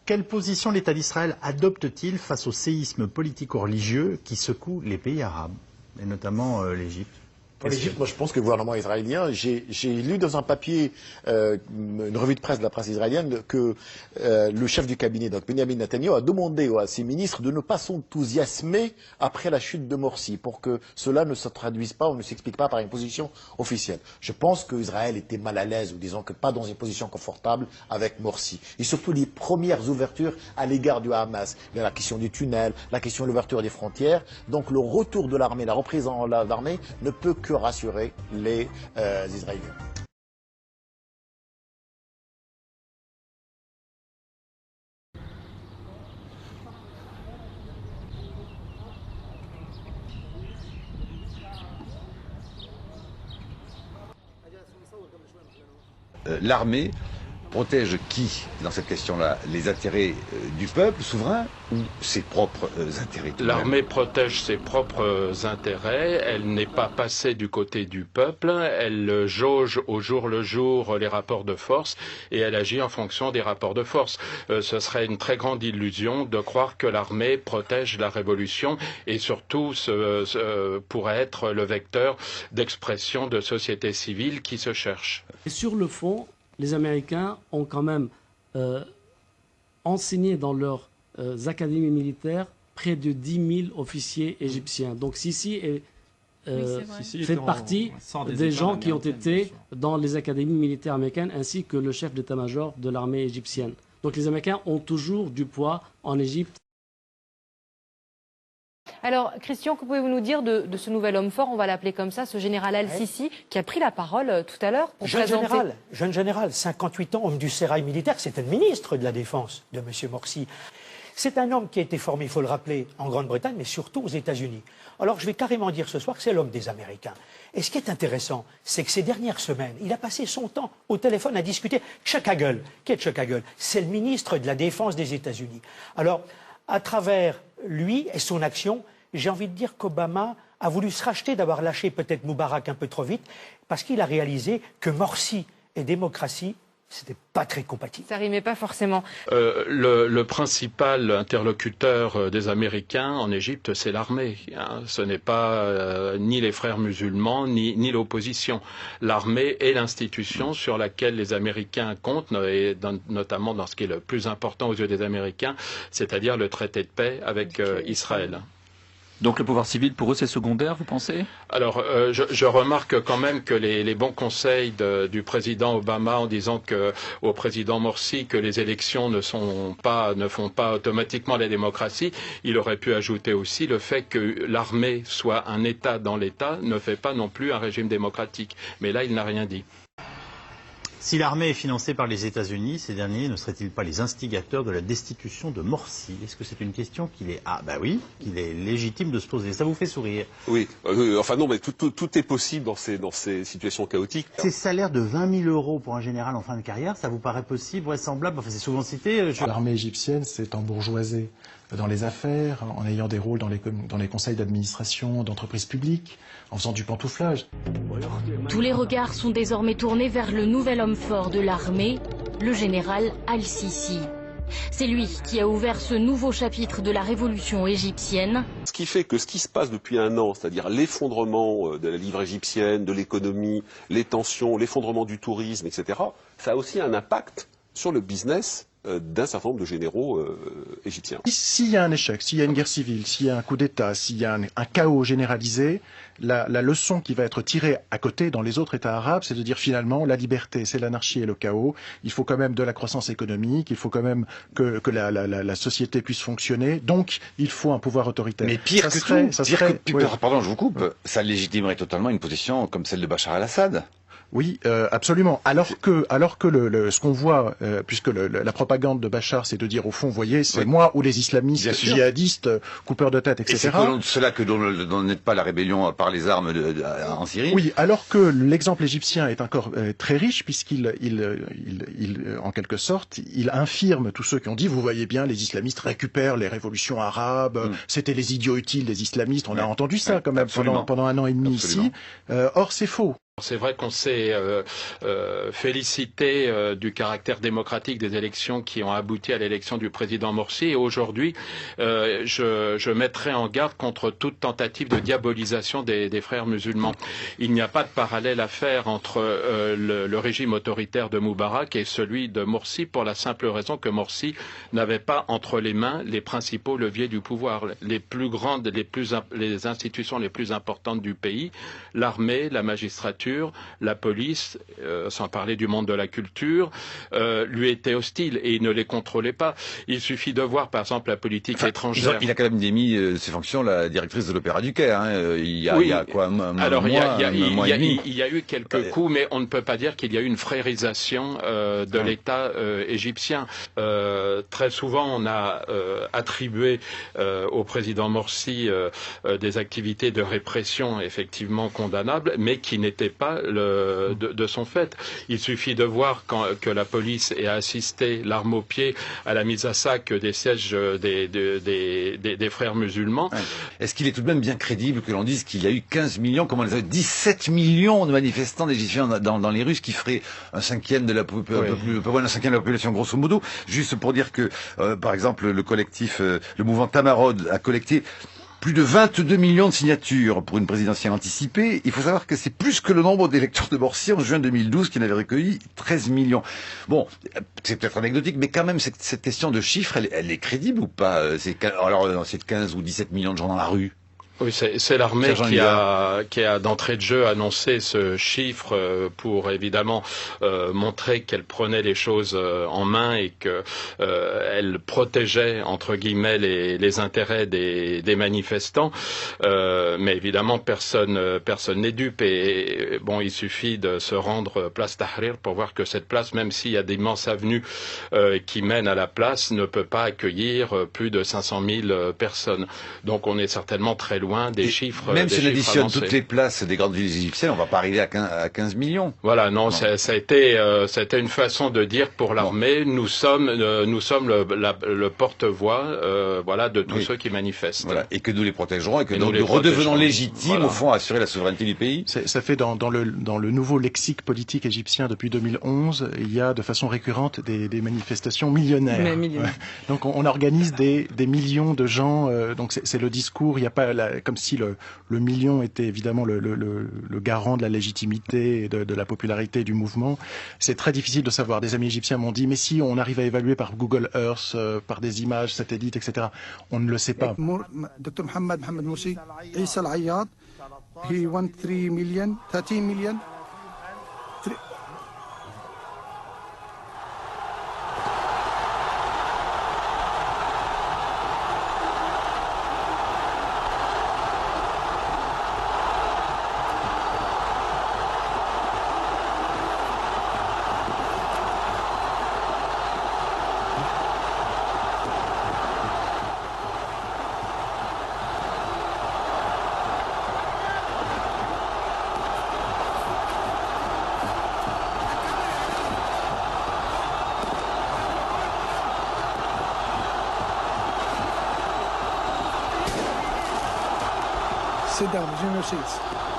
Quelle position l'État d'Israël adopte-t-il face au séisme politico-religieux qui secoue les pays arabes, et notamment l'Égypte? Pour l'Égypte, moi je pense que le gouvernement israélien, j'ai lu dans un papier, une revue de presse de la presse israélienne, que le chef du cabinet, donc Benjamin Netanyahu, a demandé à ses ministres de ne pas s'enthousiasmer après la chute de Morsi, pour que cela ne se traduise pas ou ne s'explique pas par une position officielle. Je pense qu'Israël était mal à l'aise, ou disons que pas dans une position confortable avec Morsi. Et surtout les premières ouvertures à l'égard du Hamas. Il y a la question du tunnel, la question de l'ouverture des frontières. Donc le retour de l'armée, la reprise de l'armée ne peut que rassurer les Israéliens. L'armée protège qui dans cette question-là? Les intérêts du peuple souverain ou ses propres intérêts? L'armée protège ses propres intérêts, elle n'est pas passée du côté du peuple, elle jauge au jour le jour les rapports de force et elle agit en fonction des rapports de force. Ce serait une très grande illusion de croire que l'armée protège la révolution et surtout pourrait être le vecteur d'expression de sociétés civiles qui se cherchent. Et sur le fond, les Américains ont quand même enseigné dans leurs académies militaires près de 10 000 officiers égyptiens. Donc Sisi fait partie des gens qui ont été dans les académies militaires américaines, ainsi que le chef d'état-major de l'armée égyptienne. Donc les Américains ont toujours du poids en Égypte. Alors, Christian, que pouvez-vous nous dire de ce nouvel homme fort, on va l'appeler comme ça, ce général Al-Sisi, qui a pris la parole tout à l'heure pour présenter... Jeune général, 58 ans, homme du sérail militaire, c'était le ministre de la Défense de M. Morsi. C'est un homme qui a été formé, il faut le rappeler, en Grande-Bretagne, mais surtout aux États-Unis. Alors, je vais carrément dire ce soir que c'est l'homme des Américains. Et ce qui est intéressant, c'est que ces dernières semaines, il a passé son temps au téléphone à discuter. Chuck Hagel, qui est Chuck Hagel? C'est le ministre de la Défense des États-Unis. Alors, à travers lui et son action, j'ai envie de dire qu'Obama a voulu se racheter d'avoir lâché peut-être Moubarak un peu trop vite, parce qu'il a réalisé que Morsi et démocratie, c'était pas très compatible. Ça rimait pas forcément. Le principal interlocuteur des Américains en Égypte, c'est l'armée. Ce n'est pas ni les frères musulmans, ni l'opposition. L'armée est l'institution sur laquelle les Américains comptent, et notamment dans ce qui est le plus important aux yeux des Américains, c'est-à-dire le traité de paix avec Israël. Donc le pouvoir civil, pour eux, c'est secondaire, vous pensez? Alors, je remarque quand même que les bons conseils du président Obama en disant au président Morsi que les élections ne font pas automatiquement la démocratie, il aurait pu ajouter aussi le fait que l'armée soit un État dans l'État ne fait pas non plus un régime démocratique. Mais là, il n'a rien dit. Si l'armée est financée par les États-Unis, ces derniers ne seraient-ils pas les instigateurs de la destitution de Morsi? Est-ce que c'est une question qu'il est qu'il est légitime de se poser? Ça vous fait sourire? Oui, enfin non, mais tout est possible dans ces situations chaotiques. Ces salaires de 20 000 € pour un général en fin de carrière, ça vous paraît possible, vraisemblable? Enfin, c'est souvent cité. L'armée égyptienne s'est embourgeoisée dans les affaires, en ayant des rôles dans les conseils d'administration d'entreprises publiques, en faisant du pantouflage. Tous les regards sont désormais tournés vers le nouvel homme fort de l'armée, le général Al-Sisi. C'est lui qui a ouvert ce nouveau chapitre de la révolution égyptienne. Ce qui fait que ce qui se passe depuis un an, c'est-à-dire l'effondrement de la livre égyptienne, de l'économie, les tensions, l'effondrement du tourisme, etc., ça a aussi un impact sur le business d'un certain nombre de généraux égyptiens. S'il y a un échec, s'il y a une guerre civile, s'il y a un coup d'État, s'il y a un chaos généralisé, la leçon qui va être tirée à côté dans les autres États arabes, c'est de dire finalement la liberté, c'est l'anarchie et le chaos. Il faut quand même de la croissance économique, il faut quand même que la société puisse fonctionner. Donc il faut un pouvoir autoritaire. Mais pire que pardon, je vous coupe, ça légitimerait totalement une position comme celle de Bachar el-Assad. Oui, absolument. Alors que ce qu'on voit, puisque la propagande de Bachar, c'est de dire au fond, vous voyez, c'est moi ou les islamistes djihadistes, coupeurs de tête, etc. Et c'est pour cela que dont n'est pas la rébellion par les armes en Syrie. Oui, alors que l'exemple égyptien est encore très riche, puisqu'il, en quelque sorte, il infirme tous ceux qui ont dit, vous voyez bien, les islamistes récupèrent les révolutions arabes, c'était les idiots utiles des islamistes. On a entendu ça quand même pendant un an et demi ici. Or, c'est faux. C'est vrai qu'on s'est félicité du caractère démocratique des élections qui ont abouti à l'élection du président Morsi. Et aujourd'hui, je mettrai en garde contre toute tentative de diabolisation des frères musulmans. Il n'y a pas de parallèle à faire entre le régime autoritaire de Moubarak et celui de Morsi, pour la simple raison que Morsi n'avait pas entre les mains les principaux leviers du pouvoir. Les plus grandes, les institutions les plus importantes du pays, l'armée, la magistrature, la police, sans parler du monde de la culture, lui étaient hostiles et il ne les contrôlait pas. Il suffit de voir, par exemple, la politique étrangère. Il a quand même démis ses fonctions la directrice de l'Opéra du Caire. Il y a quoi, il y a eu quelques coups, mais on ne peut pas dire qu'il y a eu une frérisation de l'État égyptien. Très souvent, on a attribué au président Morsi des activités de répression effectivement condamnables, mais qui n'étaient pas de son fait. Il suffit de voir que la police ait assisté, l'arme au pied, à la mise à sac des sièges des frères musulmans. Est-ce qu'il est tout de même bien crédible que l'on dise qu'il y a eu 15 millions, comment on les a, 17 millions de manifestants d'Égyptiens dans les rues, ce qui ferait un cinquième de la population grosso modo? Juste pour dire que, par exemple, le collectif, le mouvement Tamarod a collecté plus de 22 millions de signatures pour une présidentielle anticipée. Il faut savoir que c'est plus que le nombre d'électeurs de Morsi en juin 2012 qui en avait recueilli 13 millions. Bon, c'est peut-être anecdotique, mais quand même, cette question de chiffres, elle est crédible ou pas? Alors, c'est 15 ou 17 millions de gens dans la rue. Oui, c'est l'armée qui a d'entrée de jeu annoncé ce chiffre pour évidemment montrer qu'elle prenait les choses en main et que elle protégeait entre guillemets les intérêts des manifestants. Mais évidemment personne n'est dupe et bon, il suffit de se rendre place Tahrir pour voir que cette place, même s'il y a d'immenses avenues qui mènent à la place, ne peut pas accueillir plus de 500 000 personnes. Donc on est certainement très loin des chiffres. Même si on additionne toutes les places des grandes villes égyptiennes, on va pas arriver à 15 millions. Voilà, non. Ça a été une façon de dire pour l'armée, nous sommes le porte-voix, voilà, de tous ceux qui manifestent. Voilà, et que nous les protégerons et que nous redevenons légitimes, au fond, à assurer la souveraineté du pays. Ça fait dans le nouveau lexique politique égyptien depuis 2011, il y a de façon récurrente des manifestations millionnaires. Donc on organise des millions de gens. Donc c'est le discours. Il n'y a pas comme si le million était évidemment le garant de la légitimité et de la popularité du mouvement. C'est très difficile de savoir. Des amis égyptiens m'ont dit, mais si on arrive à évaluer par Google Earth, par des images satellites, etc., on ne le sait pas. Dr Mohamed Morsi, Issa Al-Ayyad, he won 13 million. Sit down, resume your seats.